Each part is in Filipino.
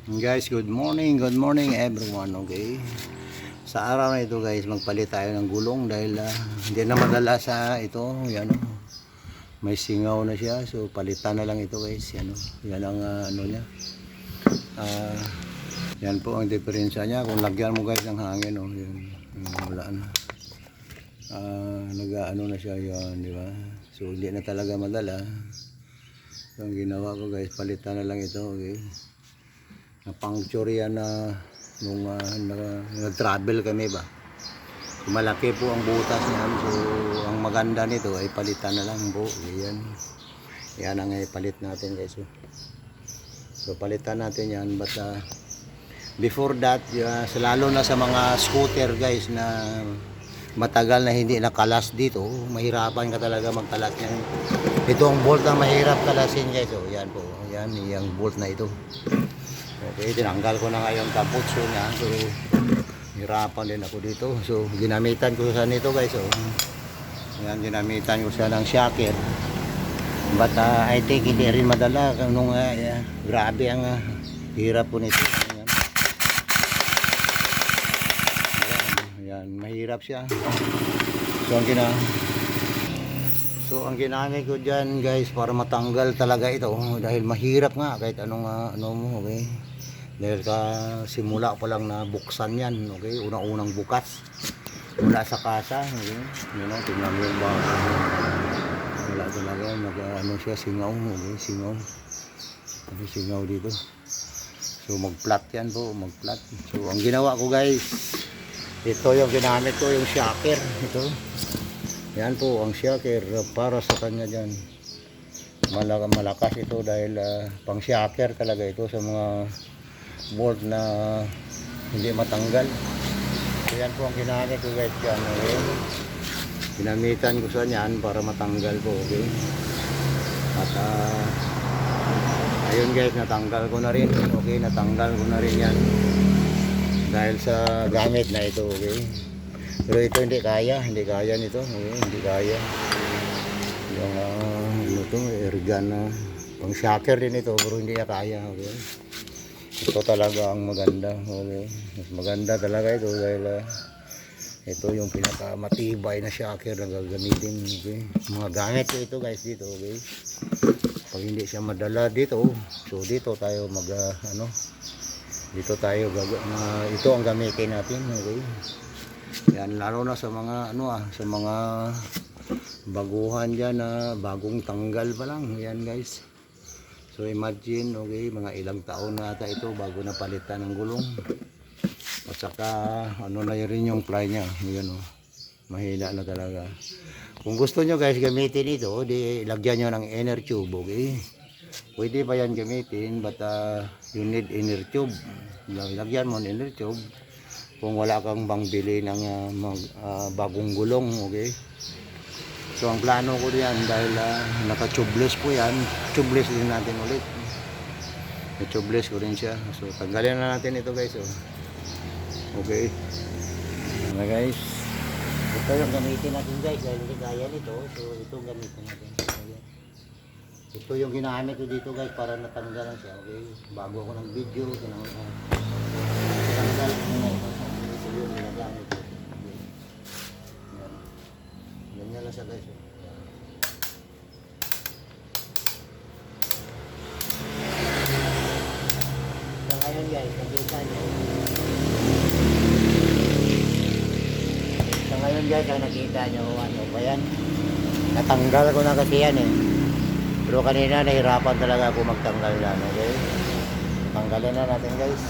Guys, good morning everyone, okay? Sa araw na ito guys, magpalit tayo ng gulong dahil hindi na madala sa ito, yan oh. May singaw na siya, so palitan na lang ito guys, yan oh. Yan ang ano niya. Yan po ang diferensya niya kung lagyan mo guys ng hangin oh, yan. Wala na. Nag-ano na siya yan, di ba? So hindi na talaga madala. So ang ginawa ko guys, palitan na lang ito, okay? Na-puncture yan na nung nag-travel kami ba. Malaki po ang butas niyan. So ang maganda nito ay palitan na lang po. Yan ang ipalit natin guys. So palitan natin yan. But before that, lalo na sa mga scooter guys na matagal na hindi nakalas dito, mahirapan ka talaga magkalas yan. Ito ang bolt na mahirap kalasin guys. So yan po. Yan yung bolt na ito. Okay, tinanggal ko na ngayon kaputso niya. So, hirapan din ako dito. So, ginamitan ko siya nito guys. So, yan, ginamitan ko siya ng shocker. But, I think hindi rin madala. Nung, grabe ang hirap ko nito. Yan, mahirap siya. So, ang ginamit ko dyan guys para matanggal talaga ito. Dahil mahirap nga kahit anong ano mo, okay. Dahil simula pa lang na buksan yan, okay? Unang-unang bukas mula sa kasa, okay? Yun o, tingnan mo yung baka. Wala talaga, ano siya, singaw, okay? Singaw dito. So mag-flat yan po, mag-flat. So ang ginawa ko guys, ito yung ginamit ko, yung shocker. Ito, yan po ang shocker para sa kanya dyan. Malakas ito dahil pang shocker talaga ito sa mga bolt na hindi matanggal. So yan po ang ginamit ko guys dyan, okay? Ginamitan ko sa yan para matanggal po, okay? At ayun guys, natanggal ko na rin, okay? Natanggal ko na rin yan dahil sa gamit na ito, okay? Pero ito hindi kaya nito, okay? Hindi kaya yung ito, airgun na pang shocker din ito, pero hindi kaya, okay? Ito talaga ang maganda, okay? Mas maganda talaga ito dahil ito yung pinakamatibay na shocker na gagamitin, okay? Mga gamit ko ito guys dito, okay? Pag hindi siya madala dito, so dito tayo ito ang gamitin natin, okay? Yan, lalo na sa mga sa mga baguhan dyan na bagong tanggal pa lang, yan guys. So imagine, okay, mga ilang taon na ata ito bago napalitan ng gulong. At saka ano na rin yung ply niya, yan oh. Mahina na talaga. Kung gusto nyo guys gamitin ito, di lagyan nyo ng inner tube, okay? Pwede pa yan gamitin, but you need inner tube. Lagyan mo ng inner tube kung wala kang pangbili ng bagong gulong, okay? So ang plano ko diyan dahil naka-tubeless po yan, tubeless din natin ulit. May tubeless ko rin siya. So tanggalin na natin ito guys, oh. Okay. Ano guys? Ito yung gamitin natin guys dahil hindi kaya nito. So ito gamitin natin. Okay. Ito yung ginamit ko dito guys para natanggalan siya, okay? Bago ako ng video, tinanggal ko ito yung ginagamit ko. Ganyan lang siya guys. So ngayon guys, nakita nyo. So ngayon guys, nakita nyo ano ba yan? Natanggal ko na kasi yan eh. Pero kanina nahirapan talaga ako magtanggal yan, okay? Tanggalin na natin guys.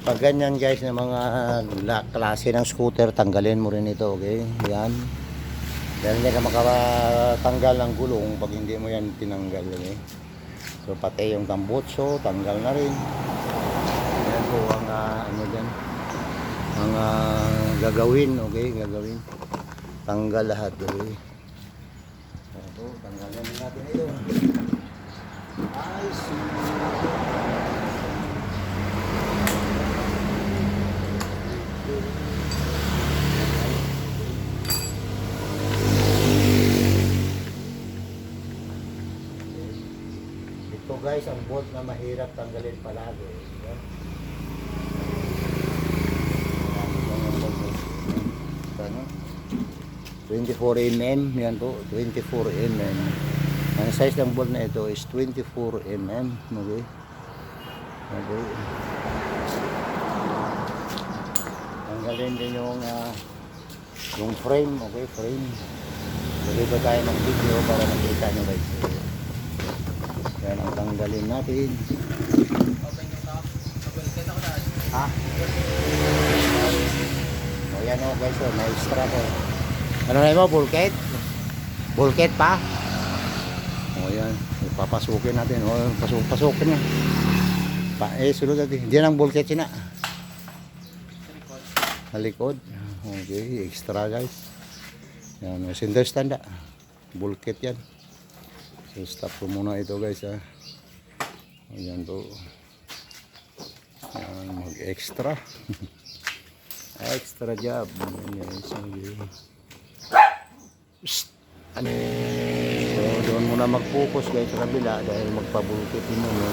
Pag ganyan guys na mga klase ng scooter, tanggalin mo rin ito, okay? Yan. Dahil hindi ka makatanggal ng gulong pag hindi mo yan tinanggal, okay? So pati yung tambutso, tanggal na rin. Yan po ang ano dyan. Ang gagawin, okay? Gagawin. Tanggal lahat, okay? So tanggalin natin ito. Nice. So guys, ang bolt na mahirap tanggalin palagi. Yan. Ano? 24 mm, yan po, 24 mm. Ang size ng bolt na ito is 24 mm. Okay. Okay. Tanggalin din yung frame, okay, frame. Pwede ba tayo mag-video para makita nyo guys. Yan ang tanggalin natin. Ha? O yan o guys, may extra ko. Ano na mo, bulkhead? Bulkhead pa? O yan, papasukin natin. O, pasukin na. Sunod natin. Diyan ang bulkhead sina. Halikod. Okay, extra guys. Yan, center stand. Bulkhead yan. So stop ko muna ito guys ha. Ayan to. Yan, mag-extra. Extra job. Ayan, so doon muna mag-focus guys sa kabila dahil magpabulkit mo no.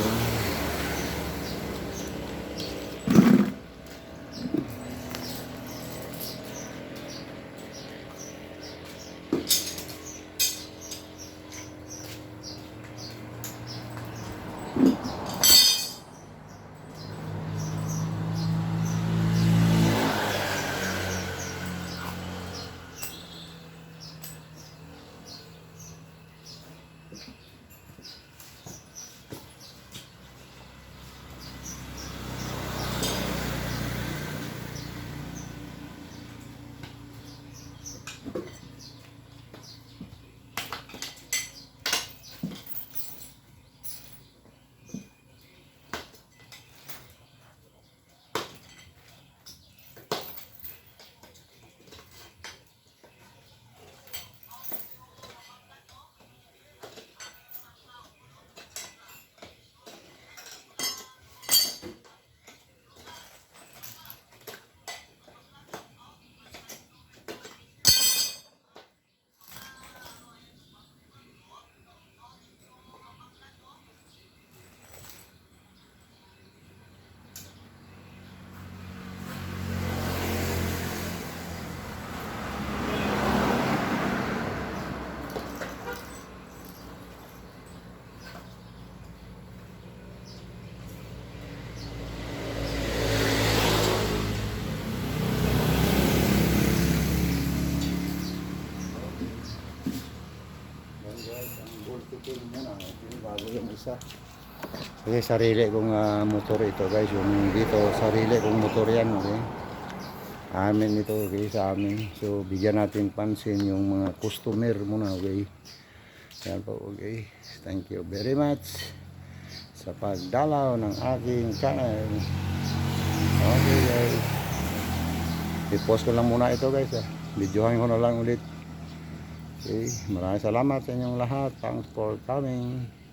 Bago yung isa. Kasi sarili kong motor ito guys. Yung dito sarili kong motor yan. Okay? Amin ito okay, sa amin. So bigyan natin pansin yung mga customer muna. Okay? Yan po. Okay. Thank you very much sa pagdalaw ng aking channel. Okay guys. I-post ko lang muna ito guys. Videohan ko na lang ulit. Okay. Maraming salamat sa inyong lahat. Thanks for coming.